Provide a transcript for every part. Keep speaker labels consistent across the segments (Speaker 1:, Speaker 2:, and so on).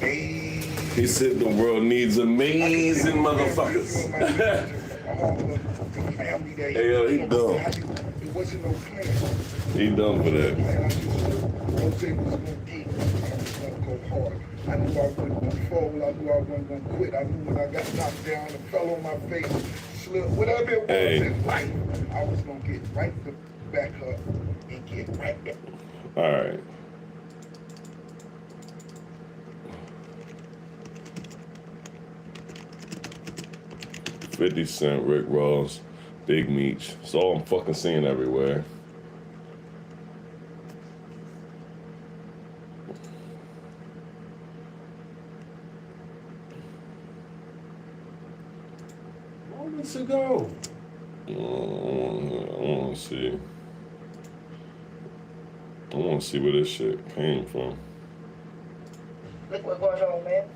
Speaker 1: He said the world needs amazing motherfuckers. Hey, yo, he dumb. He dumb for that.
Speaker 2: I knew I wasn't gonna fold, I knew I wasn't gonna quit. I knew when I got knocked down and fell on my face, slipped, whatever it was in life, I was gonna get right back up and get right back.
Speaker 1: All right. $50 Cent, Rick Ross, Big Meech. It's all I'm fucking seeing everywhere.
Speaker 3: To go.
Speaker 1: I want to see. I want to see where this shit came from.
Speaker 4: Look what's going on, man.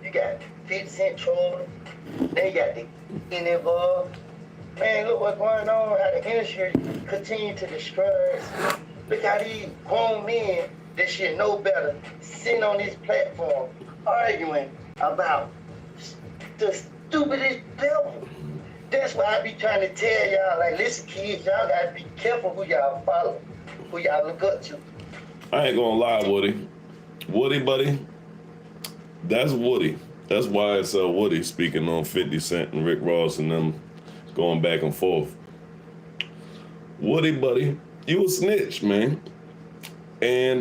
Speaker 4: You got 50 Cent trolling. Then you got the in involved. Man, look what's going on. How the industry continue to destroy us. Look how these grown men that shit know better sitting on this platform arguing about the stupidest devil. That's why I be trying to tell y'all, like, listen, kids, y'all gotta be careful who y'all follow, who y'all look up to.
Speaker 1: I ain't gonna lie, Woody. Woody, buddy, that's Woody. That's why it's Woody speaking on 50 Cent and Rick Ross and them going back and forth. Woody, buddy, you a snitch, man. And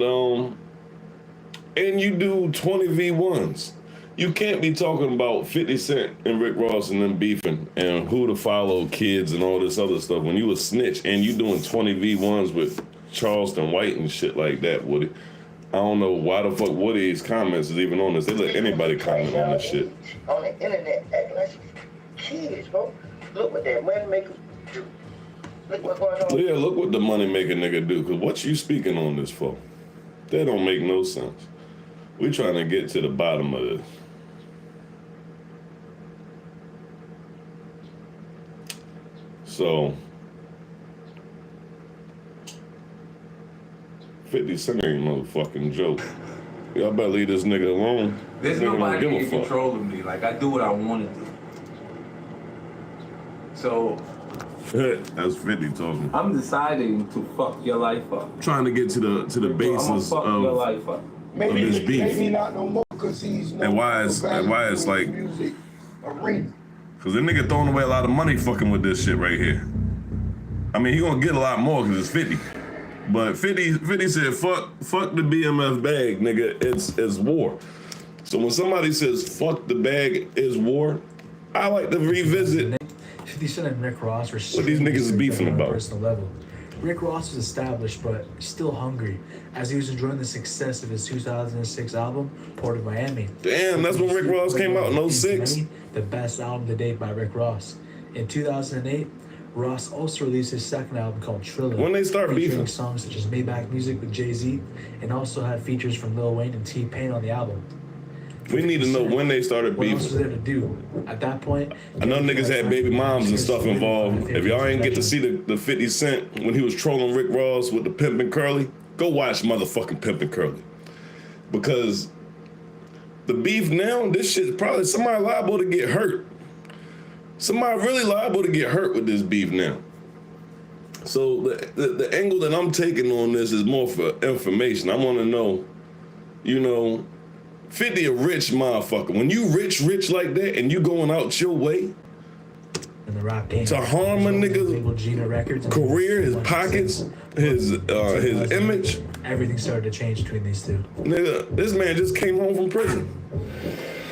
Speaker 1: you do 20v1s. You can't be talking about 50 Cent and Rick Ross and them beefing and who to follow kids and all this other stuff when you a snitch and you doing 20v1s with Charleston White and shit like that, Woody. I don't know why the fuck Woody's comments is even on this. They let anybody comment on this shit.
Speaker 4: On the internet, acting like kids, bro. Look what that money maker do. Look what's going on.
Speaker 1: Yeah, look what the money maker nigga do, because what you speaking on this for? That don't make no sense. We trying to get to the bottom of this. So, 50 Cent ain't no fucking joke. Y'all better leave this nigga alone.
Speaker 3: There's nobody in control of me. Like, I do what I want to do. So,
Speaker 1: that's 50 talking.
Speaker 3: I'm deciding to fuck your life up.
Speaker 1: Trying to get to the basis
Speaker 3: fuck
Speaker 1: of
Speaker 3: your life up.
Speaker 2: Maybe,
Speaker 1: of this beef.
Speaker 2: Maybe not no more because he's no
Speaker 1: and why it's like
Speaker 2: music arena.
Speaker 1: Cause the nigga throwing away a lot of money fucking with this shit right here. I mean, he gonna get a lot more cause it's 50. But 50 said, fuck the BMF bag, nigga, it's war. So when somebody says, fuck the bag is war, I like to revisit
Speaker 5: 50 Cent and Rick Ross were
Speaker 1: what these niggas is beefing
Speaker 5: on a
Speaker 1: about.
Speaker 5: personal level. Rick Ross was established, but still hungry, as he was enjoying the success of his 2006 album, Port of Miami.
Speaker 1: Damn, that's when Rick Ross came out in 06.
Speaker 5: The best album to date by Rick Ross. In 2008, Ross also released his second album called Trilla.
Speaker 1: When they start
Speaker 5: featuring
Speaker 1: beefing,
Speaker 5: songs such as Maybach Music with Jay-Z, and also had features from Lil Wayne and T-Pain on the album.
Speaker 1: we need to know when they started
Speaker 5: What else was
Speaker 1: beefing.
Speaker 5: there to do? At that point,
Speaker 1: I know niggas had baby moms and stuff involved. If y'all ain't get to see the 50 Cent when he was trolling Rick Ross with the Pimpin' Curly, go watch motherfucking Pimpin' Curly. Because the beef now, this shit probably somebody liable to get hurt. Somebody really liable to get hurt with this beef now. So the angle that I'm taking on this is more for information. I want to know, 50 a rich motherfucker. When you rich like that and you going out your way
Speaker 5: in the rap game
Speaker 1: to harm a nigga's career, his pockets, his image.
Speaker 5: Everything started to change between these two.
Speaker 1: Nigga, this man just came home from prison.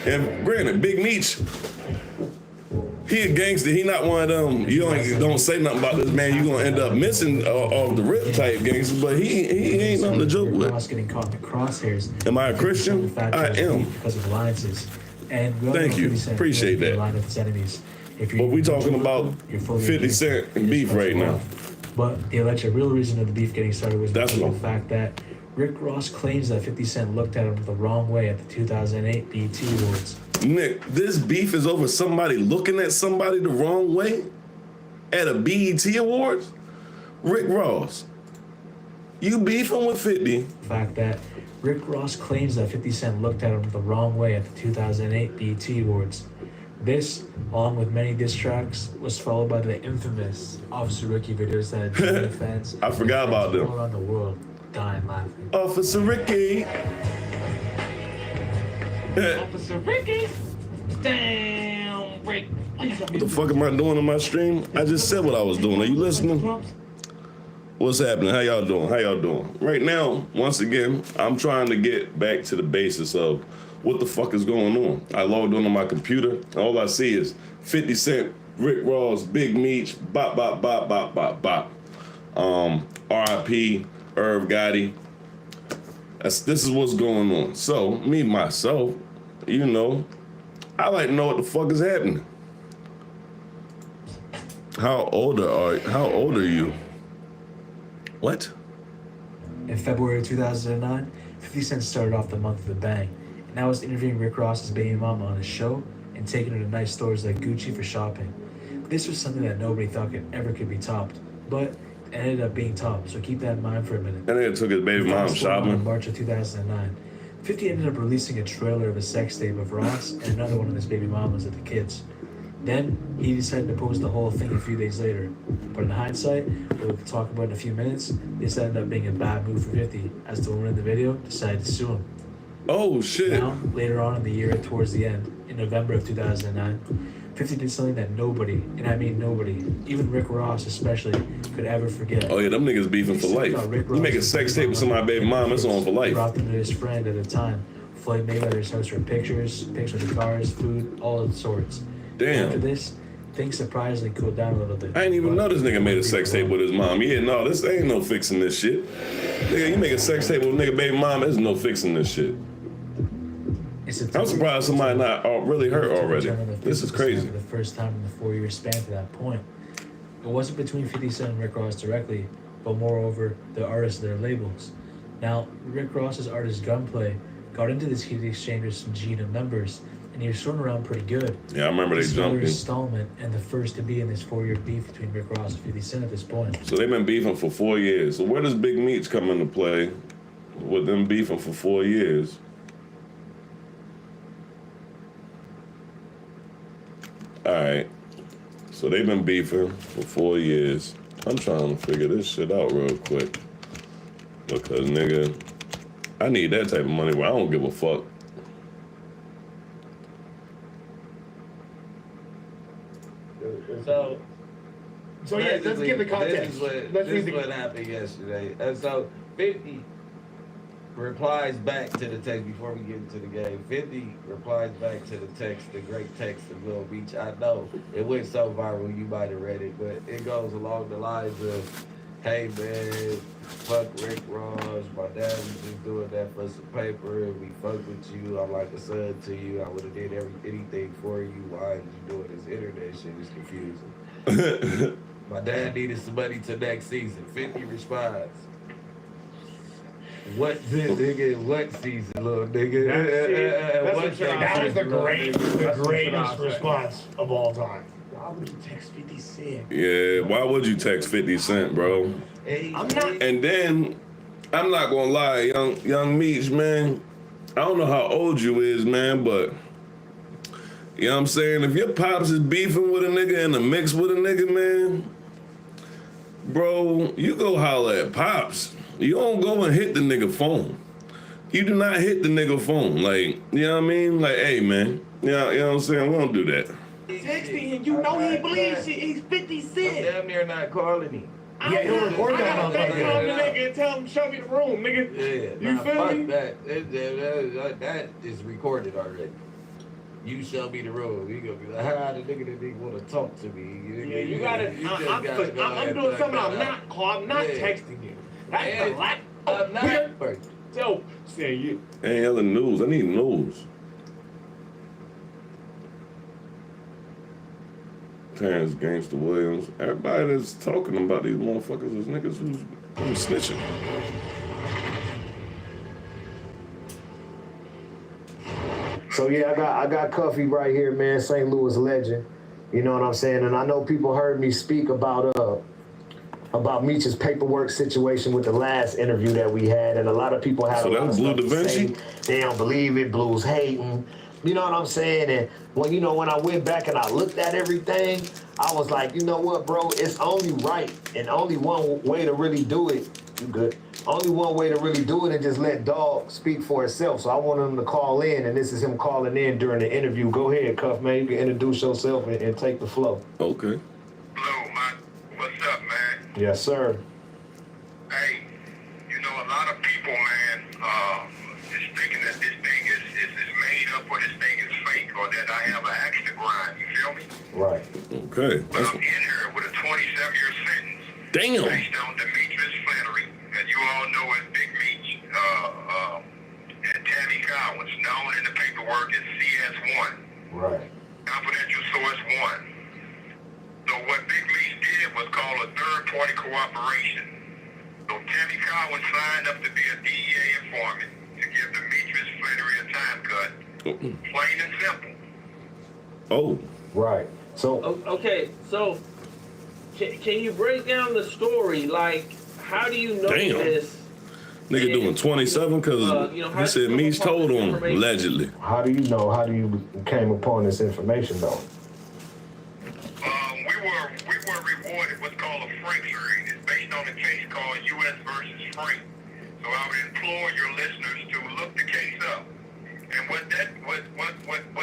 Speaker 1: And granted, Big Meech, he a gangster. He not one of them, you don't say nothing about this man, you gonna end up missing off the rip type gangster, but he ain't nothing to joke with.
Speaker 5: Getting caught in the crosshairs.
Speaker 1: Am I a Christian? I am.
Speaker 5: Because of alliances. And
Speaker 1: thank you. Appreciate that. But we talking about 50 Cent and beef right now.
Speaker 5: But the alleged real reason of the beef getting started was
Speaker 1: the
Speaker 5: fact that Rick Ross claims that 50 Cent looked at him the wrong way at the 2008 BET Awards.
Speaker 1: Nick, this beef is over somebody looking at somebody the wrong way at a BET Awards? Rick Ross, you beefing with 50.
Speaker 5: The fact that Rick Ross claims that 50 Cent looked at him the wrong way at the 2008 BET Awards. This, along with many diss tracks, was followed by the infamous Officer Ricky videos that drew fans.
Speaker 1: I forgot about them.
Speaker 5: All around the world dying laughing.
Speaker 1: Officer Ricky.
Speaker 5: Officer Ricky! Damn, Rick.
Speaker 1: What the fuck am I doing on my stream? I just said what I was doing. Are you listening? What's happening? How y'all doing? Right now, once again, I'm trying to get back to the basis of what the fuck is going on. I logged on my computer. All I see is 50 Cent, Rick Ross, Big Meech, bop, bop, bop, bop, bop, bop. R.I.P., Irv Gotti. This is what's going on. So, me, myself, you know, I like to know what the fuck is happening. How old are you? What?
Speaker 5: In February 2009, 50 Cent started off the month with a bang, and now was interviewing Rick Ross's baby mama on his show and taking her to nice stores like Gucci for shopping. This was something that nobody thought could be topped, but it ended up being topped, so keep that in mind for a minute.
Speaker 1: And then took his baby mom shopping.
Speaker 5: In March of 2009, 50 ended up releasing a trailer of a sex tape of Ross and another one of his baby mamas at the kids. Then, he decided to post the whole thing a few days later. But in hindsight, we'll talk about in a few minutes, this ended up being a bad move for 50, as the woman in the video decided to sue him.
Speaker 1: Oh, shit.
Speaker 5: Now, later on in the year, towards the end, in November of 2009, 50 did something that nobody, and I mean nobody, even Rick Ross especially, could ever forget.
Speaker 1: Oh, yeah, them niggas beefing for life. You make a sex tape with someboody baby mom, it's on for life.
Speaker 5: Brought them to his friend at the time, Floyd Mayweather's house for pictures of cars, food, all of sorts.
Speaker 1: Damn.
Speaker 5: After this, things surprisingly cooled down a little bit.
Speaker 1: I ain't even know this nigga made a sex tape with his mom. Yeah, no, this ain't no fixing this shit. Nigga, you make a sex tape with a nigga baby mom, there's no fixing this shit. I'm surprised somebody not really hurt already. This is crazy.
Speaker 5: For the first time in the 4-year span to that point. It wasn't between 50 Cent and Rick Ross directly, but moreover, the artists and their labels. Now, Rick Ross's artist Gunplay got into this heated exchange with some GM members, and he was thrown around pretty good.
Speaker 1: Yeah, I remember they jumped.
Speaker 5: Installment and the first to be in this 4-year beef between Rick Ross and 50 Cent at this point.
Speaker 1: So they've been beefing for 4 years. So where does Big Meech come into play with them beefing for 4 years? All right. So they've been beefing for 4 years. I'm trying to figure this shit out real quick. Because, nigga, I need that type of money where I don't give a fuck.
Speaker 6: So yeah, let's give the context.
Speaker 3: This is what happened yesterday. And so 50 replies back to the text before we get into the game. 50 replies back to the text, the great text of Little Meech. I know it went so viral, you might have read it, but it goes along the lines of, hey man, fuck Rick Ross, my dad was just doing that for some paper, and we fuck with you, I'm like a son to you, I would have did anything for you, why are you doing this internet shit? It's confusing. My dad needed some money till next season. 50 responds. What this nigga? What season, little nigga?
Speaker 6: That was the greatest response of all time. Why would you text 50 Cent?
Speaker 1: Yeah, why would you text 50 Cent, bro?
Speaker 3: Hey,
Speaker 6: I'm not.
Speaker 1: And then, I'm not gonna lie, young Meech, man, I don't know how old you is, man, but you know what I'm saying? If your pops is beefing with a nigga in the mix with a nigga, man, bro, you go holler at pops. You don't go and hit the nigga phone. You do not hit the nigga phone. Like, you know what I mean? Like, hey, man, you know what I'm saying? We don't do that.
Speaker 6: Texting and you know he believes shit. He's 50 Cent.
Speaker 3: I'm damn near not calling him.
Speaker 6: Yeah, he'll record that
Speaker 2: I
Speaker 6: on
Speaker 2: gotta FaceTime the
Speaker 6: there.
Speaker 2: nigga and tell him, show me the room, nigga.
Speaker 3: Yeah,
Speaker 2: You
Speaker 3: nah,
Speaker 2: feel
Speaker 3: fuck
Speaker 2: me?
Speaker 3: that is recorded already. You show me the room. You gonna be like, the nigga that didn't want to talk to me.
Speaker 6: Yeah, you gotta. I'm doing something. I'm not texting you. That's a lot.
Speaker 3: I'm not.
Speaker 6: So, say you.
Speaker 1: Ain't other news. I need news. Terrence Gangsta Williams. Everybody that's talking about these motherfuckers is niggas who's snitching.
Speaker 7: So yeah, I got Cuffy right here, man, St. Louis legend. You know what I'm saying? And I know people heard me speak about about Meech's paperwork situation with the last interview that we had, and a lot of people had
Speaker 1: So
Speaker 7: a
Speaker 1: that
Speaker 7: lot
Speaker 1: was
Speaker 7: of
Speaker 1: Blue
Speaker 7: stuff
Speaker 1: Da
Speaker 7: to say.
Speaker 1: Vinci?
Speaker 7: They don't believe it. Blue's hating. You know what I'm saying? And when I went back and I looked at everything, I was like, you know what, bro? It's only right, and only one way to really do it. You good? Only one way to really do it and just let Dog speak for itself. So I wanted him to call in, and this is him calling in during the interview. Go ahead, Cuff, man. You can introduce yourself and take the flow.
Speaker 1: Okay.
Speaker 2: Blue, man. What's up, man?
Speaker 7: Yes, sir.
Speaker 2: Hey, you know, a lot of people, man, is thinking that this thing is made up or this thing is fake or that I have an axe to grind. You feel me?
Speaker 7: Right.
Speaker 1: Okay.
Speaker 2: But I'm in here with a 27-year sentence.
Speaker 1: Damn.
Speaker 2: Based on Demetrius Flannery, as you all know as Big Meech, and Tammy Collins, known in the paperwork as CS1,
Speaker 7: Right.
Speaker 2: confidential source 1. So what Big Meech did was call a third-party cooperation. So Tammy Collins signed up to be a DEA informant to give Demetrius Flannery a time cut. Plain and simple.
Speaker 1: Oh.
Speaker 7: Right. So
Speaker 3: Okay, so can you break down the story? Like, how do you know
Speaker 1: Damn.
Speaker 3: this?
Speaker 1: Nigga doing 27 because
Speaker 3: how
Speaker 1: he said
Speaker 3: do you
Speaker 1: Meech
Speaker 3: come upon
Speaker 1: told
Speaker 3: this
Speaker 1: him,
Speaker 3: information?
Speaker 1: allegedly.
Speaker 7: how do you know? How do you came upon this information, though?
Speaker 2: We were rewarded what's called a Frank hearing. It's based on a case called U.S. versus Frank. So I would implore your listeners to look the case up. And what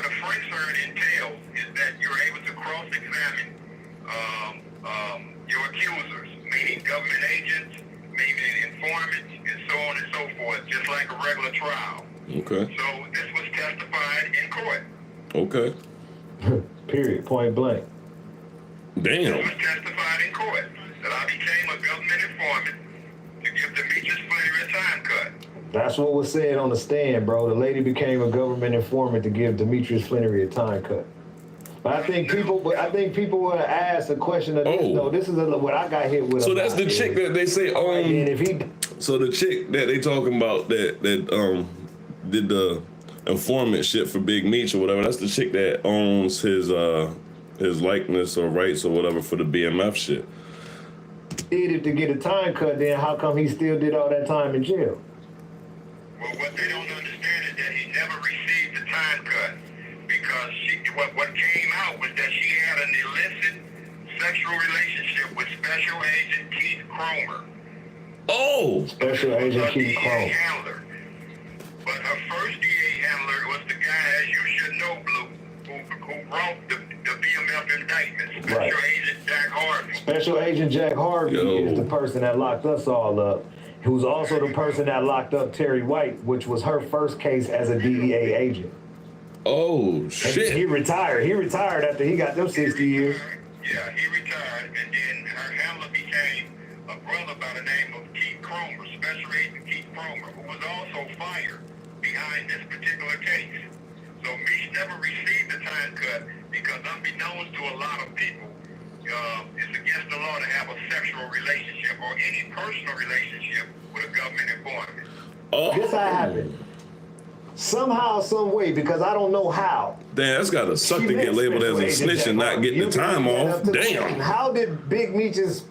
Speaker 2: a Frank hearing entails is that you're able to cross-examine your accusers, meaning government agents, meaning informants, and so on and so forth, just like a regular trial.
Speaker 1: Okay.
Speaker 2: So this was testified in court.
Speaker 1: Okay.
Speaker 7: Period. Point blank.
Speaker 2: This
Speaker 1: Damn.
Speaker 2: was testified in court that I became a government informant to give Demetrius Flannery a time cut.
Speaker 7: That's what was said on the stand, bro. The lady became a government informant to give Demetrius Flannery a time cut. But I think people would have asked a question of this,
Speaker 1: Oh.
Speaker 7: though. This is what I got hit with.
Speaker 1: So that's the chick that they say
Speaker 7: And if he,
Speaker 1: So the chick that they talking about that did the informant shit for Big Meech or whatever, that's the chick that owns his likeness or rights or whatever for the BMF shit.
Speaker 7: did it to get a time cut, then how come he still did all that time in jail?
Speaker 2: Well, what they don't understand is that he never received the time cut because what came out was that she had an illicit sexual relationship with Special Agent Keith Cromer.
Speaker 1: Oh.
Speaker 7: Special Agent
Speaker 2: Her
Speaker 7: Keith
Speaker 2: DA
Speaker 7: Cromer.
Speaker 2: handler. But her first DA handler was the guy, as you should know, Blue, who wrote the BMF indictment, Special
Speaker 7: Right.
Speaker 2: Agent Jack Harvey.
Speaker 7: Special Agent Jack Harvey
Speaker 1: Yo.
Speaker 7: is the person that locked us all up. Who's also the person that locked up Terry White, which was her first case as a DEA agent.
Speaker 1: Oh
Speaker 7: And he
Speaker 1: shit.
Speaker 7: retired. He retired after he got them 60 years.
Speaker 2: Yeah, he retired, and then her handler became a brother by the name of Keith Cromer, Special Agent Keith Cromer, who was also fired behind this particular case. So Meech never received the time cut because, unbeknownst to a lot of people, it's against the law to have a sexual relationship or any personal relationship with a government informant.
Speaker 7: This how happened. Somehow, some way, because I don't know how.
Speaker 1: Damn, that's gotta suck
Speaker 7: She
Speaker 1: to get
Speaker 7: met
Speaker 1: labeled as
Speaker 7: Special
Speaker 1: a
Speaker 7: Agent
Speaker 1: snitch and
Speaker 7: Jack
Speaker 1: not
Speaker 7: Harvey.
Speaker 1: get the
Speaker 7: You can
Speaker 1: time
Speaker 7: leave that
Speaker 1: off.
Speaker 7: up to them.
Speaker 1: Damn.
Speaker 7: How did Big Meech's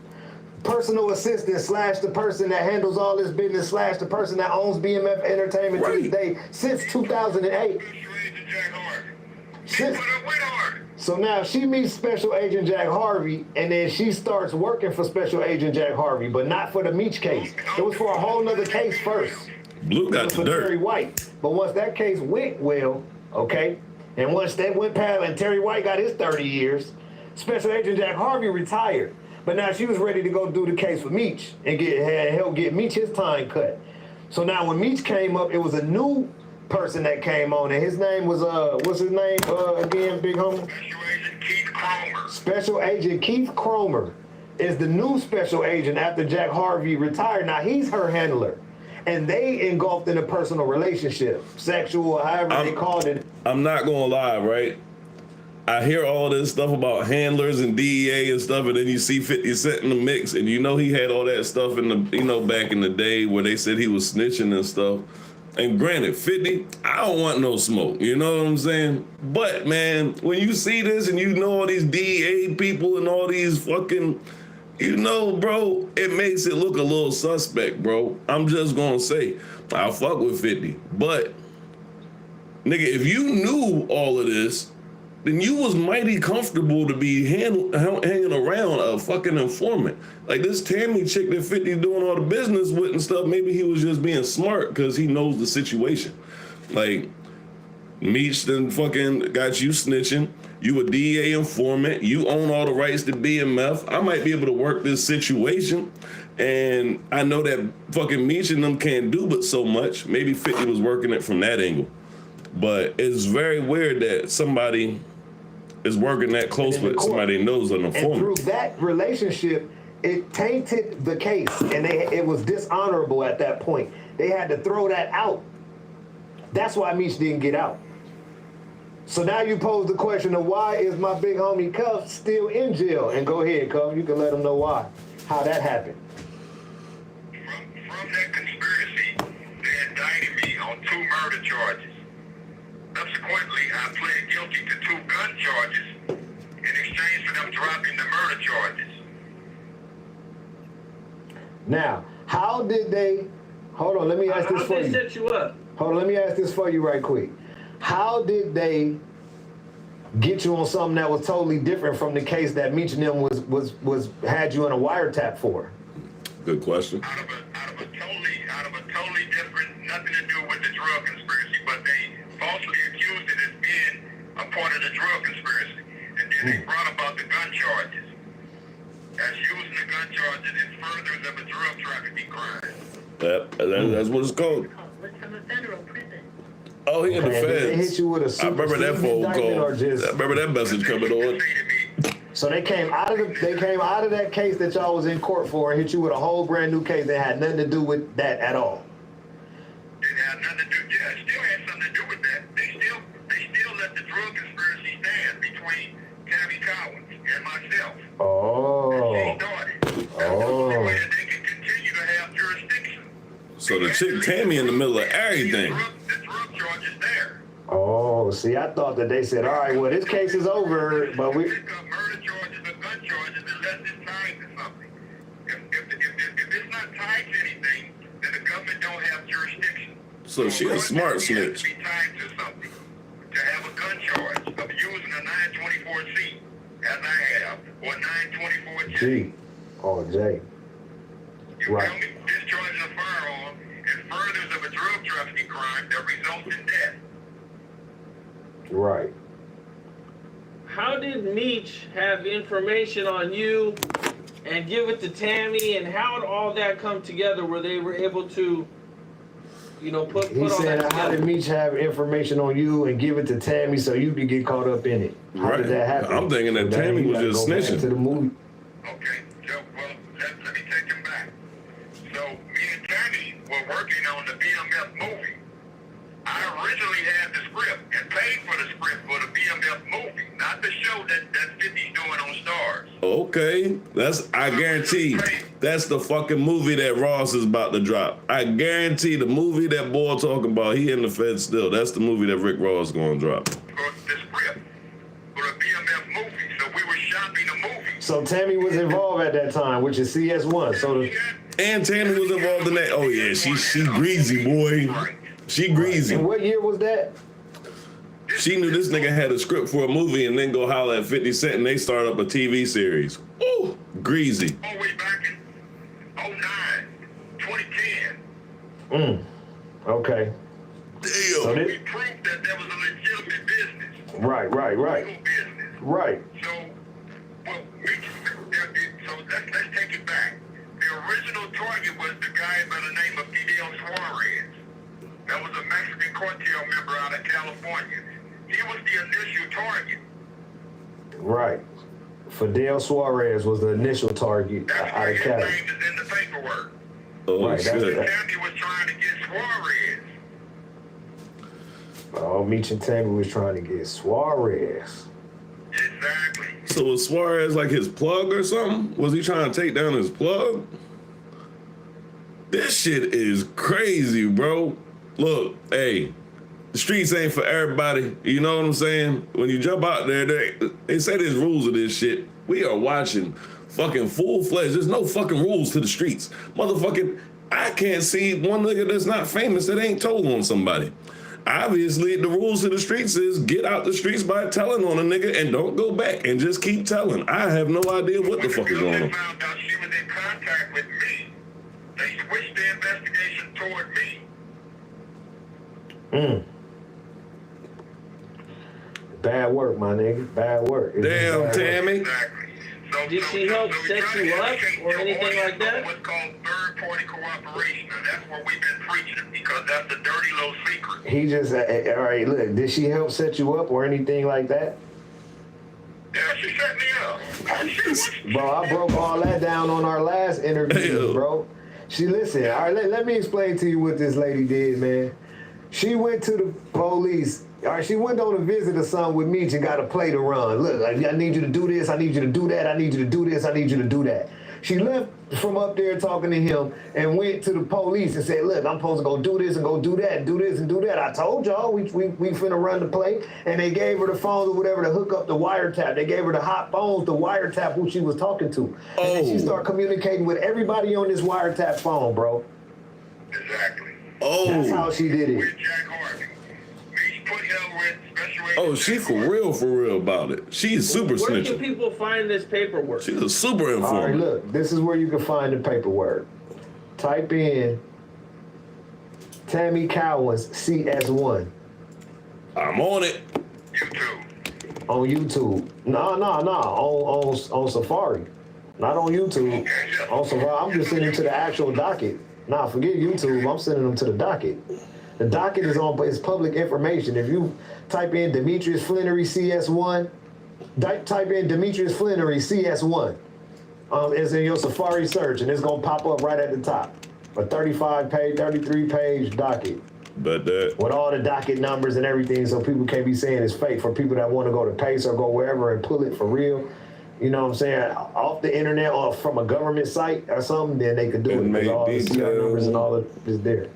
Speaker 7: personal assistant / the person that handles all this business / the person that owns BMF Entertainment to this day since 2008?
Speaker 2: Special Agent Jack Harvey. He
Speaker 7: Since,
Speaker 2: put up with Harvey.
Speaker 7: so now she meets Special Agent Jack Harvey, and then she starts working for Special Agent Jack Harvey, but not for the Meech case. It was for a whole nother case first.
Speaker 1: Blue
Speaker 7: It
Speaker 1: got
Speaker 7: was
Speaker 1: the
Speaker 7: for Terry
Speaker 1: dirt.
Speaker 7: White. But once that case went well, okay, and once that went past and Terry White got his 30 years, Special Agent Jack Harvey retired. But now she was ready to go do the case for Meech and help get Meech his time cut. So now when Meech came up, it was a new person that came on, and his name was what's his name again, big homie?
Speaker 2: Special Agent Keith Cromer.
Speaker 7: Special Agent Keith Cromer is the new special agent after Jack Harvey retired. Now he's her handler. And they engulfed in a personal relationship, sexual, however they called it.
Speaker 1: I'm not gonna lie, right? I hear all this stuff about handlers and DEA and stuff, and then you see 50 Cent in the mix, and you know he had all that stuff in the, back in the day where they said he was snitching and stuff. And granted, 50, I don't want no smoke, you know what I'm saying? But man, when you see this and you know all these DEA people and all these fucking You know, bro, it makes it look a little suspect, bro. I'm just gonna say, I fuck with 50. But, nigga, if you knew all of this, then you was mighty comfortable to be hanging around a fucking informant. Like this Tammy chick that 50 doing all the business with and stuff, maybe he was just being smart because he knows the situation. Like, Meech then fucking got you snitching. You a DA informant. You own all the rights to BMF. I might be able to work this situation. And I know that fucking Meech and them can't do but so much. Maybe 50 was working it from that angle. But it's very weird that somebody is working that close with somebody knows an informant.
Speaker 7: And through that relationship, it tainted the case, and it was dishonorable at that point. They had to throw that out. That's why Meech didn't get out. So now you pose the question of why is my big homie Cuff still in jail? And go ahead, Cuff, you can let them know why, how that happened.
Speaker 2: From that conspiracy, they indicted me on 2 murder charges. Subsequently, I pled guilty to 2 gun charges in exchange for them dropping the murder charges.
Speaker 7: Now, how did they, hold on, let me ask this for you.
Speaker 3: How did they set you up?
Speaker 7: Hold on, let me ask this for you right quick. How did they get you on something that was totally different from the case that Meech and them was had you in a wiretap for?
Speaker 1: Good question.
Speaker 2: Out of a totally different, nothing to do with the drug conspiracy, but they falsely accused it as being a part of the drug conspiracy. And then they brought about the gun charges. As using the gun charges in furtherance of a drug trafficking crime.
Speaker 1: That's what it's called.
Speaker 8: From a federal prison.
Speaker 1: Oh, he in the
Speaker 7: Did they hit
Speaker 1: feds.
Speaker 7: you with a
Speaker 1: I remember that phone
Speaker 7: indictment
Speaker 1: call.
Speaker 7: or just-
Speaker 1: I remember that message coming on.
Speaker 7: So they came out of that case that y'all was in court for and hit you with a whole brand new case that had nothing to do with that at all.
Speaker 2: It had nothing to do, yeah, it still had something to do with that. They still let the drug conspiracy stand between Tammy Collins and myself.
Speaker 7: Oh.
Speaker 2: She started. That's the only way that they can continue to have jurisdiction.
Speaker 1: So the chick Tammy in the middle of everything.
Speaker 2: The drug charge is there.
Speaker 7: Oh, see, I thought that they said, all right, well, this case is over, but we...
Speaker 2: Pick up murder charges or gun charges unless it's tied to something. If it's not tied to anything, then the government don't have jurisdiction.
Speaker 1: So she a smart snitch.
Speaker 2: It has to be tied to something. To have a gun charge of using a 924C, as I have, or 924J.
Speaker 7: G. Oh, J.
Speaker 2: You
Speaker 7: Right.
Speaker 2: feel me? Discharging a firearm and furthers of a drug trafficking crime that results in death.
Speaker 7: Right.
Speaker 3: How did Meech have information on you and give it to Tammy, and how did all that come together where they were able to, put
Speaker 7: He
Speaker 3: all
Speaker 7: said,
Speaker 3: that
Speaker 7: how did
Speaker 3: together?
Speaker 7: Meech have information on you and give it to Tammy so you could get caught up in it? How
Speaker 1: Right.
Speaker 7: did that happen?
Speaker 1: I'm thinking that
Speaker 7: So now
Speaker 1: Tammy
Speaker 7: you
Speaker 1: was
Speaker 7: gotta
Speaker 1: just
Speaker 7: go back
Speaker 1: snitching.
Speaker 7: to the movie.
Speaker 2: Okay, so, well, let me take him back. So, me and Tammy were working on the BMF movie. I originally had the script and paid for the script for the BMF movie, not the show that 50's doing on Stars.
Speaker 1: Okay, I guarantee that's the fucking movie that Ross is about to drop. I guarantee the movie that boy talking about, he in the feds still. That's the movie that Rick Ross gonna drop.
Speaker 2: For the script for the BMF movie, so we were shopping the movie.
Speaker 7: So Tammy was involved at that time, which is CS1. So the,
Speaker 1: And Tammy was involved in that. Oh yeah, she greasy, boy. She greasy.
Speaker 7: and what year was that?
Speaker 1: She knew this nigga had a script for a movie and then go holler at 50 Cent and they start up a TV series. Ooh, greasy.
Speaker 2: All the way back in 09, 2010.
Speaker 7: Okay.
Speaker 1: Damn.
Speaker 7: So
Speaker 2: We
Speaker 7: this,
Speaker 2: proved that there was a legitimate business.
Speaker 7: right.
Speaker 2: Legal business.
Speaker 7: Right.
Speaker 2: So, well, so let's take it back. The original target was the guy by the name of Fidel Suarez. That was a Mexican cartel member out of California. He was the initial target.
Speaker 7: Right. Fidel Suarez was the initial target
Speaker 2: That's
Speaker 7: out
Speaker 2: why
Speaker 7: of
Speaker 2: his
Speaker 7: Cali.
Speaker 2: name is in the paperwork.
Speaker 1: Oh
Speaker 7: Right, that's
Speaker 1: shit.
Speaker 7: that.
Speaker 2: Tammy was trying to get Suarez.
Speaker 7: Oh, Meech and Tammy was trying to get Suarez.
Speaker 2: Exactly.
Speaker 1: So was Suarez like his plug or something? Was he trying to take down his plug? This shit is crazy, bro. Look, hey, the streets ain't for everybody. You know what I'm saying? When you jump out there, they say there's rules of this shit. We are watching fucking full-fledged. There's no fucking rules to the streets. Motherfucking, I can't see one nigga that's not famous that ain't told on somebody. Obviously, the rules to the streets is get out the streets by telling on a nigga and don't go back and just keep telling. I have no idea what the fuck is going on.
Speaker 2: Found out she was in contact with me. They switched the investigation toward me.
Speaker 7: Bad work, my nigga. Bad work. It's
Speaker 1: Damn,
Speaker 7: bad
Speaker 1: Tammy.
Speaker 2: Exactly.
Speaker 3: Did she help set you up or anything like that?
Speaker 2: What's called third-party cooperation, and that's what we've been preaching because that's the dirty little secret.
Speaker 7: He just, all right, look, did she help set you up or anything like that?
Speaker 2: Yeah, she set me up.
Speaker 7: Bro, I broke all that down on our last interview,
Speaker 1: Hell.
Speaker 7: bro. Listen, all right, let me explain to you what this lady did, man. She went to the police. All right, she went on a visit or something with Meech and got a play to run. Look, I need you to do this, I need you to do that, I need you to do this, I need you to do that. She left from up there talking to him and went to the police and said, look, I'm supposed to go do this and go do that and do this and do that. I told y'all we finna run the play. And they gave her the phones or whatever to hook up the wiretap. They gave her the hot phones to wiretap who she was talking to. And then she started communicating with everybody on this wiretap phone, bro.
Speaker 2: Exactly.
Speaker 7: That's how she did it.
Speaker 2: With Jack Harvey. He put him with special agent.
Speaker 1: Oh, she for real about it. She's super
Speaker 3: Where can
Speaker 1: snitching.
Speaker 3: people find this paperwork?
Speaker 1: She's a super
Speaker 7: All right,
Speaker 1: informant.
Speaker 7: look, this is where you can find the paperwork. Type in Tammy Cowan's CS1
Speaker 1: I'm on it.
Speaker 2: You too.
Speaker 7: on YouTube. No, on Safari. Not on YouTube. On Safari, I'm just sending to the actual docket. Nah, forget YouTube, I'm sending them to the docket. The docket is it's public information. If you type in Demetrius Flannery CS1, type in Demetrius Flannery CS1. It's in your Safari search, and it's gonna pop up right at the top. A 35-page, 33-page docket
Speaker 1: But that.
Speaker 7: with all the docket numbers and everything, so people can't be saying it's fake. For people that want to go to Pace or go wherever and pull it for real, you know what I'm saying, off the internet or from a government site or something, then they could do
Speaker 1: And
Speaker 7: it. Because
Speaker 1: make
Speaker 7: all the CR
Speaker 1: detail.
Speaker 7: numbers and all of it is there.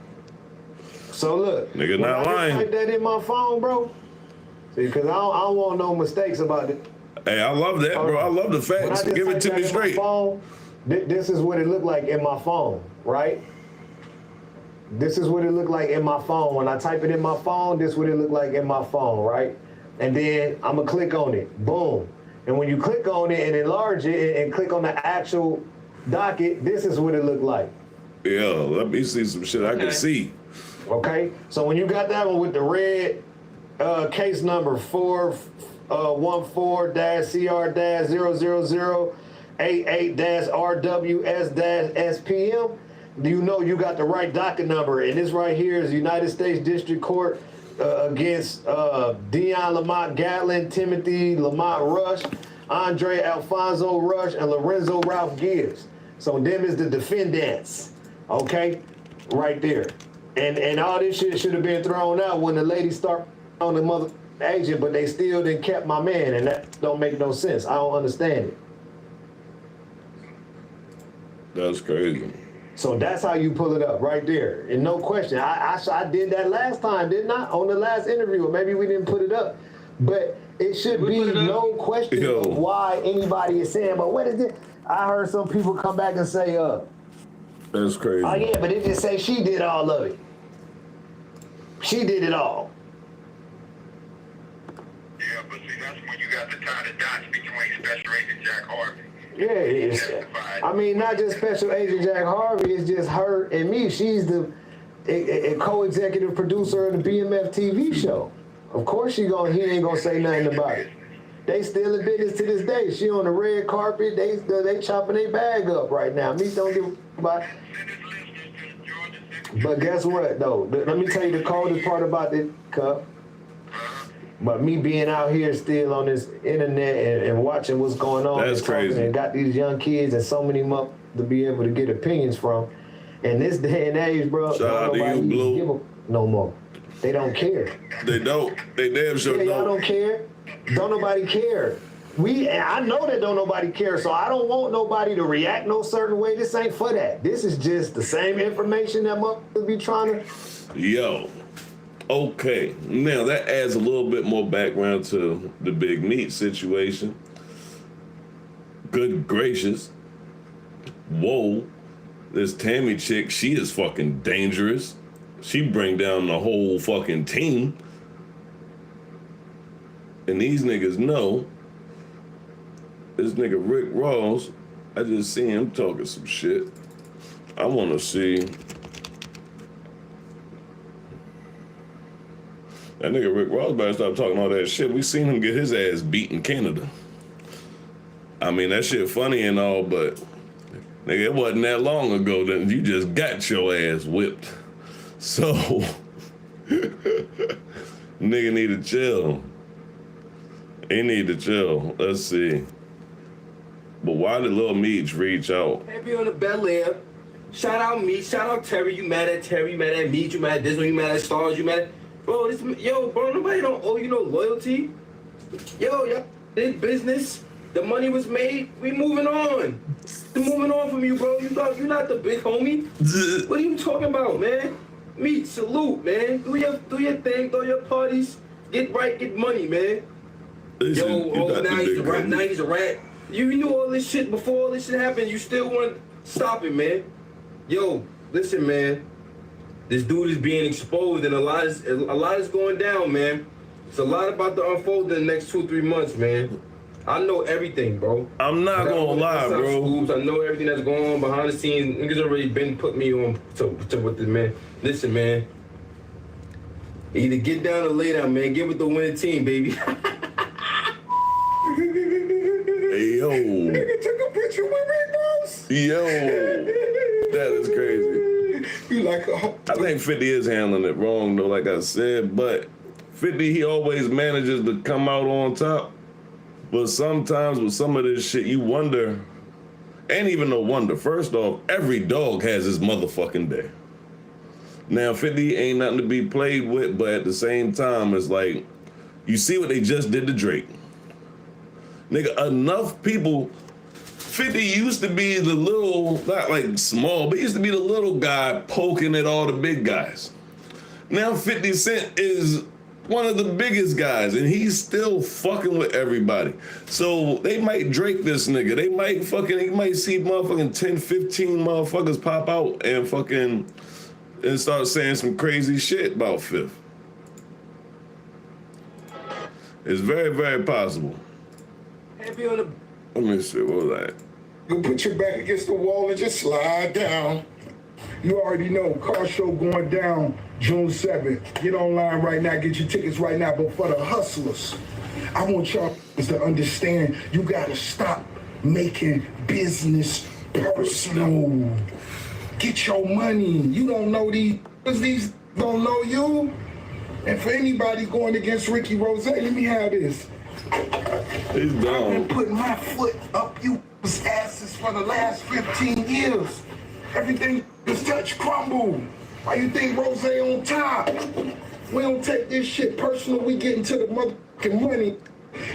Speaker 7: So look,
Speaker 1: Nigga
Speaker 7: when
Speaker 1: not
Speaker 7: I
Speaker 1: lying.
Speaker 7: just type that in my phone, bro. See, because I don't want no mistakes about it.
Speaker 1: Hey, I love that, bro. I love the
Speaker 7: When I
Speaker 1: facts.
Speaker 7: just
Speaker 1: Give it
Speaker 7: type
Speaker 1: to
Speaker 7: that
Speaker 1: me
Speaker 7: in
Speaker 1: straight.
Speaker 7: My phone, this is what it looked like in my phone, right? This is what it looked like in my phone. When I type it in my phone, this is what it looked like in my phone, right? And then I'm gonna click on it, boom. And when you click on it and enlarge it and click on the actual docket, this is what it looked like.
Speaker 1: Yeah, let me see some shit I can
Speaker 3: Okay.
Speaker 1: see.
Speaker 7: Okay, so when you got that one with the red case number 414-CR-00088-RWS-SPM, you know you got the right docket number. And this right here is United States District Court against Dion Lamont Gatlin, Timothy Lamont Rush, Andre Alfonso Rush, and Lorenzo Ralph Gibbs. So them is the defendants, okay? Right there. And all this shit should have been thrown out when the lady started on the mother agent, but they still didn't kept my man, and that don't make no sense. I don't understand it.
Speaker 1: That's crazy.
Speaker 7: So that's how you pull it up, right there. And no question. I did that last time, didn't I? On the last interview, or maybe we didn't put it up. But it should be no question
Speaker 1: Yo.
Speaker 7: of why anybody is saying, but what is it? I heard some people come back and say,
Speaker 1: That's crazy.
Speaker 7: oh yeah, but it just say she did all of it. She did it all.
Speaker 2: Yeah, but see, that's when you got to tie the dots between Special Agent Jack Harvey.
Speaker 7: Yeah, I mean, not just Special Agent Jack Harvey, it's just her and me. She's the a co-executive producer of the BMF TV show. Of course he ain't gonna say nothing about it. They still in business to this day. She on the red carpet, they chopping their bag up right now. Me don't give a about. But guess what though? Let me tell you the coldest part about this, Cup. But me being out here still on this internet and watching what's going on,
Speaker 1: That's
Speaker 7: and talking
Speaker 1: crazy.
Speaker 7: and got these young kids and so many to be able to get opinions from. In this day and age, bro,
Speaker 1: Shout out to
Speaker 7: nobody
Speaker 1: you, Blue.
Speaker 7: give a no more. They don't care.
Speaker 1: They don't. They damn sure
Speaker 7: Yeah, y'all
Speaker 1: don't.
Speaker 7: don't care. Don't nobody care. I know that don't nobody care, so I don't want nobody to react no certain way. This ain't for that. This is just the same information that motherfuckers be trying to.
Speaker 1: Yo. Okay. Now that adds a little bit more background to the Big Meech situation. good gracious. Whoa. This Tammy chick, she is fucking dangerous. She bring down the whole fucking team. And these niggas know. This nigga Rick Ross, I just seen him talking some shit. I wanna see. That nigga Rick Ross better stop talking all that shit. We seen him get his ass beat in Canada. I mean, that shit funny and all, but nigga, it wasn't that long ago that you just got your ass whipped. So, nigga need to chill. He need to chill. Let's see. But why did Little Meech reach out?
Speaker 8: Happy on the Bel Air. Shout out Meech. Shout out Terry. You mad at Terry? You mad at Meech? You mad at Disney? You mad at Stars? You mad at... Bro, bro, nobody don't owe you no loyalty. Yo, y'all did business. The money was made. We moving on. We're moving on from you, bro. You not the big homie. What are you talking about, man? Meech, salute, man. Do your thing. Throw your parties. Get right. Get money, man. Now he's a rat. You knew all this shit before all this shit happened. You still want to stop it, man. Yo, listen, man. This dude is being exposed, and a lot is going down, man. It's a lot about to unfold in the next 2-3 months, man. I know everything, bro.
Speaker 1: I'm not gonna lie, bro.
Speaker 8: Scoops. I know everything that's going on behind the scenes. Niggas already been put me on to with the man. Listen, man. Either get down or lay down, man. Get with the winning team, baby.
Speaker 1: Hey, yo.
Speaker 2: Nigga took a picture with me, boss.
Speaker 1: Yo. That is crazy.
Speaker 2: You like a...
Speaker 1: I think 50 is handling it wrong, though, like I said. But 50, he always manages to come out on top. But sometimes with some of this shit, you wonder, ain't even no wonder. First off, every dog has his motherfucking day. Now, 50 ain't nothing to be played with, but at the same time, it's like, you see what they just did to Drake. Nigga, enough people, 50 used to be the little, not like small, but used to be the little guy poking at all the big guys. Now 50 Cent is one of the biggest guys, and he's still fucking with everybody. So they might Drake this nigga. They might you might see motherfucking 10, 15 motherfuckers pop out and fucking, and start saying some crazy shit about Fifth. It's very, very possible.
Speaker 8: Happy on the...
Speaker 1: Let me see, what was that?
Speaker 2: You put your back against the wall and just slide down. You already know, car show going down June 7th. Get online right now, get your tickets right now. But for the hustlers, I want y'all to understand, you gotta stop making business personal. Get your money. You don't know these don't know you. And for anybody going against Ricky Rose, let me have this.
Speaker 1: He's
Speaker 2: I've been
Speaker 1: gone.
Speaker 2: putting my foot up you asses for the last 15 years. Everything is touch crumble. Why you think Rose on top? We don't take this shit personal. We get into the motherfucking money.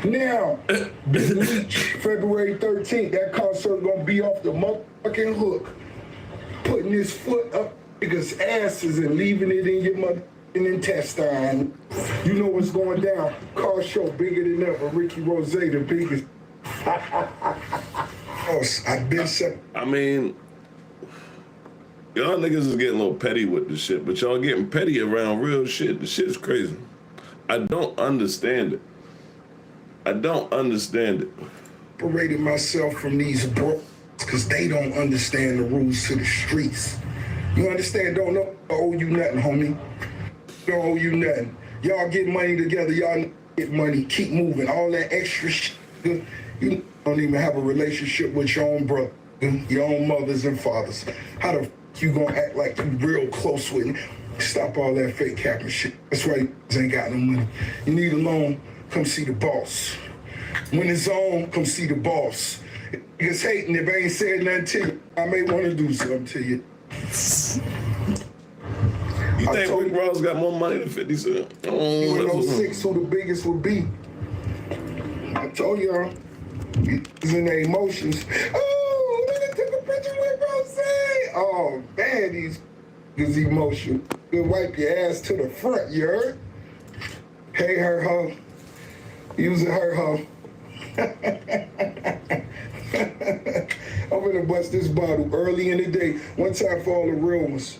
Speaker 2: Now, Little Meech, February 13th, that concert gonna be off the motherfucking hook. Putting his foot up niggas' asses and leaving it in your motherfucking intestine. You know what's going down. Car show bigger than ever. Ricky Rose, the biggest. I've been said.
Speaker 1: I mean, y'all niggas is getting a little petty with the shit, but y'all getting petty around real shit. The shit's crazy. I don't understand it. I don't understand it.
Speaker 2: Separated myself from these bros because they don't understand the rules to the streets. You understand? Don't owe you nothing, homie. Don't owe you nothing. Y'all get money together. Y'all get money. Keep moving. All that extra shit. You don't even have a relationship with your own brother, your own mothers and fathers. How the f you gonna act like you real close with me? Stop all that fake capping shit. That's why you ain't got no money. You need a loan, come see the boss. When it's on, come see the boss. Niggas hating if I ain't said nothing to you. I may want to do something to you.
Speaker 1: You think Rick Ross got more money than 50 Cent?
Speaker 2: You know 06 who the biggest would be. I told y'all, he's in their emotions. Oh, look at took a picture with Rose. Oh man, these is emotional. You wipe your ass to the front, you heard? Hey, her hoe. Using her hoe. I'm gonna bust this bottle early in the day. One time for all the real ones.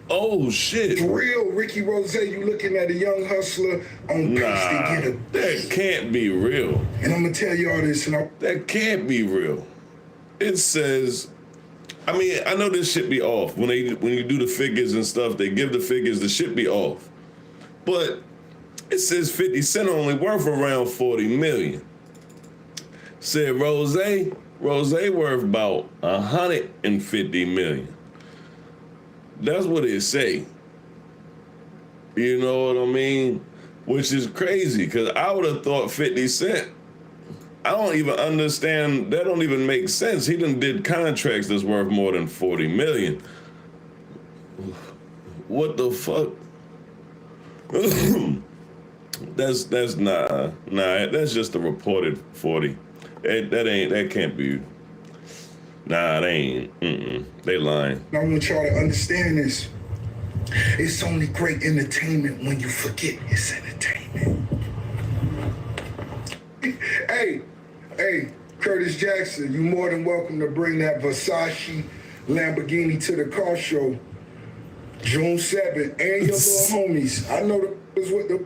Speaker 1: Oh shit.
Speaker 2: For real, Ricky Rose, you looking at a young hustler on pace to get a
Speaker 1: that can't be real.
Speaker 2: And I'm gonna tell y'all this, and
Speaker 1: that can't be real. It says, I mean, I know this shit be off. When you do the figures and stuff, they give the figures, the shit be off. But it says 50 Cent only worth around 40 million. Said Rose worth about 150 million. That's what it say. You know what I mean? Which is crazy, because I would have thought 50 Cent, I don't even understand, that don't even make sense. He done did contracts that's worth more than 40 million. What the fuck? that's that's just a reported 40. That can't be. Nah, they ain't. They lying.
Speaker 2: I want y'all to understand this. It's only great entertainment when you forget it's entertainment. Hey, Curtis Jackson, you more than welcome to bring that Versace Lamborghini to the car show June 7th, and your little homies. I know this with the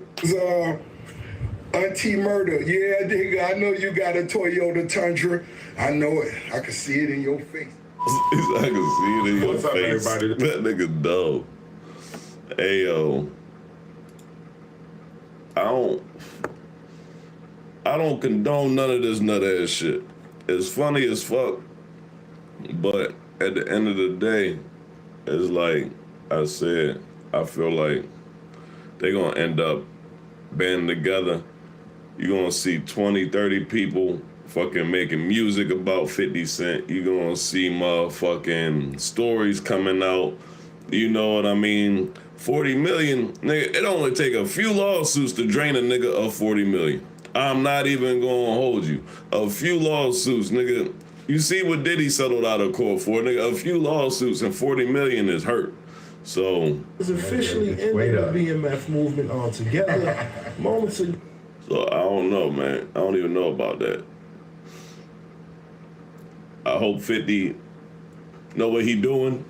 Speaker 2: Auntie Murder. Yeah, nigga, I know you got a Toyota Tundra. I know it. I can see it in your face.
Speaker 1: I can see it in your
Speaker 9: What's up,
Speaker 1: face.
Speaker 9: everybody?
Speaker 1: That nigga dope. Hey, yo. I don't condone none of this nut ass shit. It's funny as fuck, but at the end of the day, it's like I said, I feel like they're gonna end up banding together. You're gonna see 20, 30 people fucking making music about 50 Cent. You're gonna see motherfucking stories coming out. You know what I mean? 40 million, nigga, it only take a few lawsuits to drain a nigga of 40 million. I'm not even gonna hold you. A few lawsuits, nigga. You see what Diddy settled out of court for, nigga. A few lawsuits and 40 million is hurt. So
Speaker 9: It's officially ending the BMF movement altogether. Moments ago.
Speaker 1: So I don't know, man. I don't even know about that. I hope 50 know what he doing.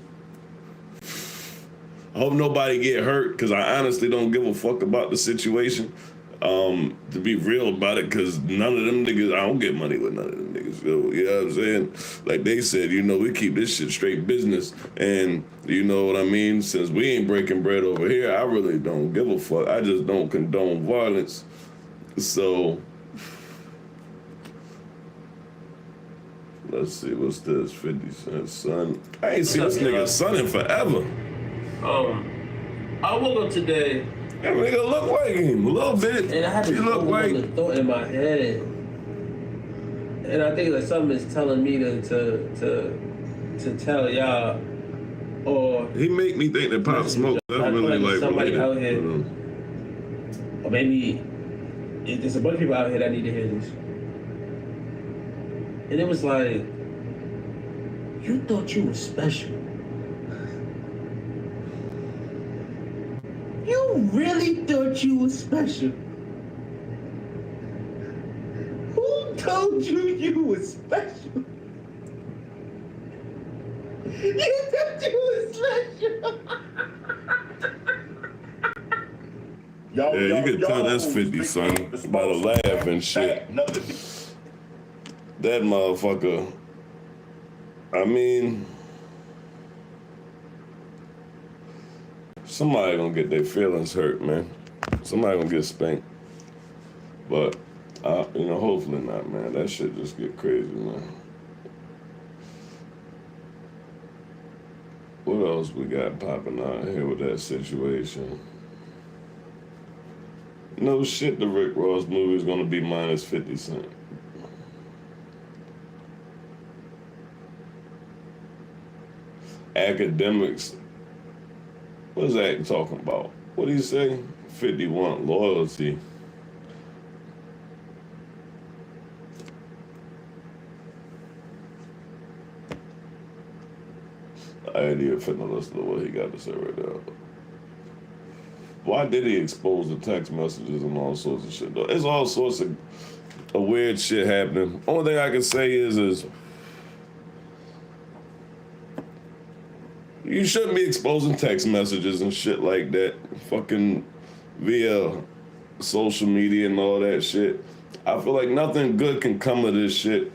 Speaker 1: I hope nobody get hurt, because I honestly don't give a fuck about the situation. To be real about it, because none of them niggas, I don't get money with none of them niggas. So, you know what I'm saying? Like they said, you know, we keep this shit straight business. And you know what I mean? Since we ain't breaking bread over here, I really don't give a fuck. I just don't condone violence. So, let's see, what's this? 50 Cent son. I ain't seen this nigga son in forever.
Speaker 10: I woke up today.
Speaker 1: That nigga look like him a little bit.
Speaker 10: And I had
Speaker 1: he look like
Speaker 10: thought in my head. And I think that something is telling me to tell y'all, or
Speaker 1: he make me think that Pop Smoke. That's really like
Speaker 10: somebody
Speaker 1: related.
Speaker 10: out here, or maybe there's a bunch of people out here that need to hear this. And it was like, you thought you were special. You really thought you were special. Who told you you were special? You thought you were special.
Speaker 1: Yeah, you can tell that's 50, son. By the laugh and shit. That motherfucker. I mean, somebody gonna get their feelings hurt, man. Somebody gonna get spanked. But, you know, hopefully not, man. That shit just get crazy, man. What else we got popping out here with that situation? No shit, the Rick Ross movie is gonna be minus 50 Cent. Academics. What is that talking about? What do you say? 50 want loyalty. I ain't even finna listen to what he got to say right now. Why did he expose the text messages and all sorts of shit, though? There's all sorts of weird shit happening. Only thing I can say is You shouldn't be exposing text messages and shit like that, fucking via social media and all that shit. I feel like nothing good can come of this shit.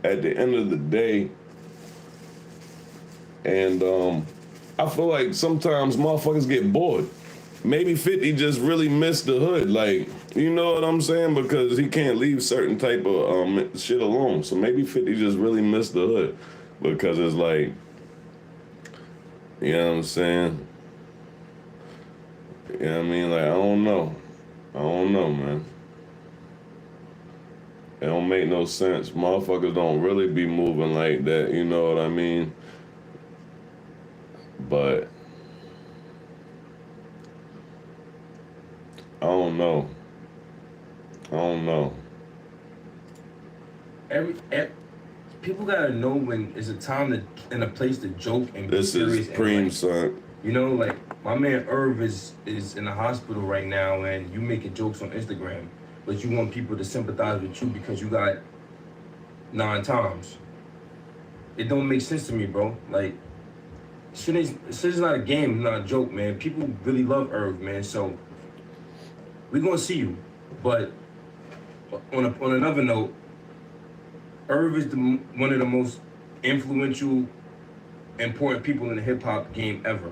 Speaker 1: At the end of the day, and I feel like sometimes motherfuckers get bored. Maybe 50 just really missed the hood, like, you know what I'm saying? Because he can't leave certain type of shit alone. So maybe 50 just really missed the hood because it's like, you know what I'm saying? You know what I mean? Like, I don't know, man. It don't make no sense. Motherfuckers don't really be moving like that, you know what I mean? But I don't know.
Speaker 8: Every people gotta know when is a time to and a place to joke and be
Speaker 1: This
Speaker 8: serious.
Speaker 1: is preem,
Speaker 8: and
Speaker 1: son.
Speaker 8: you know, like my man Irv is in the hospital right now, and you making jokes on Instagram, but you want people to sympathize with you because you got 9 times. It don't make sense to me, bro. Like, shit is not a game, not a joke, man. People really love Irv, man. So we gonna see you, but on another note, Irv is one of the most influential, important people in the hip hop game ever.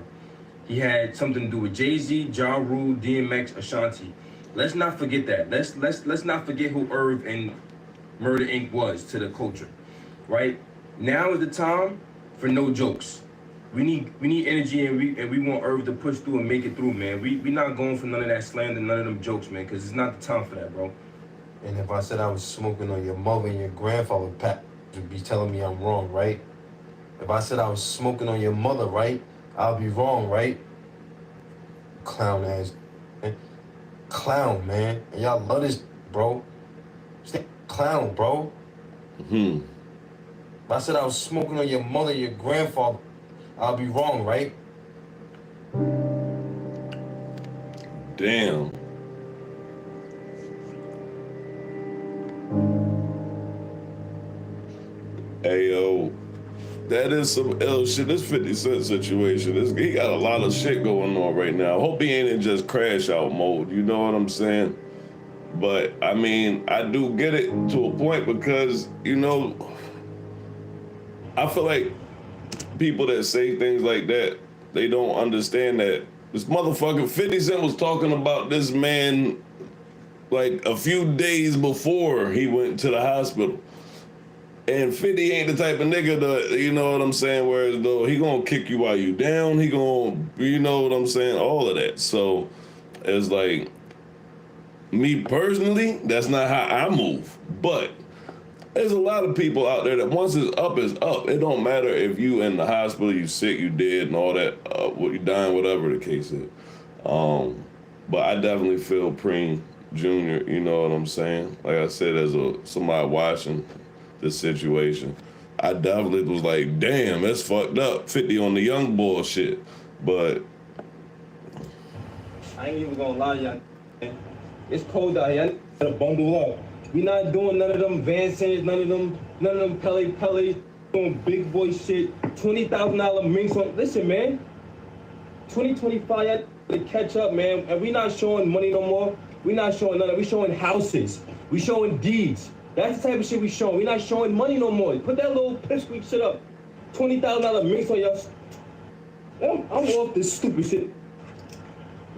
Speaker 8: He had something to do with Jay-Z, Ja Rule, DMX, Ashanti. Let's not forget that. Let's not forget who Irv and Murder Inc. was to the culture, right? Now is the time for no jokes. We need energy, and we want Irv to push through and make it through, man. We not going for none of that slander, none of them jokes, man, because it's not the time for that, bro.
Speaker 11: And if I said I was smoking on your mother and your grandfather, Pat would be telling me I'm wrong, right? If I said I was smoking on your mother, right, I'll be wrong, right? Clown ass, man. Clown, man. And y'all love this, bro. Stay clown, bro. If I said I was smoking on your mother and your grandfather, I'll be wrong, right?
Speaker 1: Damn. Hey, yo, that is some ill shit. This 50 Cent situation, he got a lot of shit going on right now. I hope he ain't in just crash out mode, you know what I'm saying? But, I mean, I do get it to a point because, you know, I feel like people that say things like that, they don't understand that this motherfucker 50 Cent was talking about this man like a few days before he went to the hospital. And 50 ain't the type of nigga that, you know what I'm saying, whereas though he gonna kick you while you down, he gonna, you know what I'm saying, all of that. So it's like, me personally, that's not how I move. But there's a lot of people out there that once it's up, it's up. It don't matter if you in the hospital, you sick, you dead, and all that, you dying, whatever the case is. But I definitely feel Preem Jr., you know what I'm saying? Like I said, as somebody watching this situation, I definitely was like, damn, that's fucked up. 50 on the young boy shit. But
Speaker 8: I ain't even gonna lie, y'all. It's cold out here. Y'all gotta bundle up. We not doing none of them Van Sanders, none of them Pele, doing big boy shit. $20,000 minks on. Listen, man. 2025, y'all to catch up, man. And we not showing money no more. We not showing none. We showing houses. We showing deeds. That's the type of shit we showing. We not showing money no more. Put that little pipsqueak shit up. $20,000 minks on y'all. I'm off this stupid shit.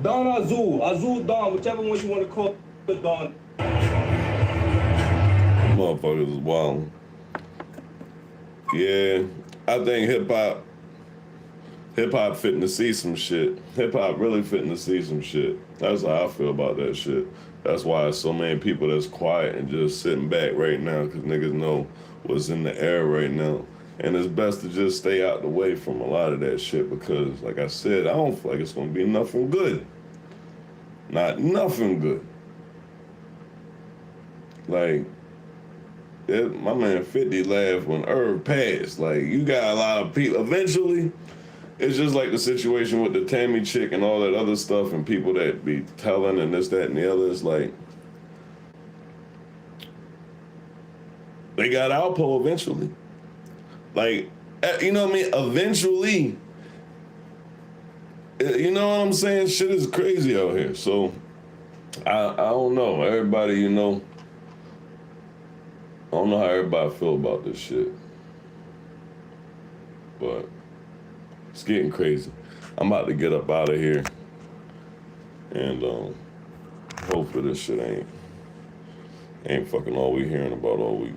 Speaker 8: Don Azul Don, whichever one you want to call it, Don.
Speaker 1: motherfuckers is wild. Yeah, I think hip hop fitting to see some shit. Hip hop really fitting to see some shit. That's how I feel about that shit. That's why so many people that's quiet and just sitting back right now, because niggas know what's in the air right now. And it's best to just stay out the way from a lot of that shit because, like I said, I don't feel like it's gonna be nothing good. Not nothing good. Like, my man 50 laughed when Irv passed. Like, you got a lot of people. Eventually, it's just like the situation with the Tammy chick and all that other stuff and people that be telling and this, that, and the other. It's like, they got Alpo eventually. Like, you know what I mean? Eventually, you know what I'm saying? Shit is crazy out here. So, I don't know. Everybody, you know, I don't know how everybody feel about this shit. But it's getting crazy. I'm about to get up out of here. And hopefully this shit ain't fucking all we hearing about all week.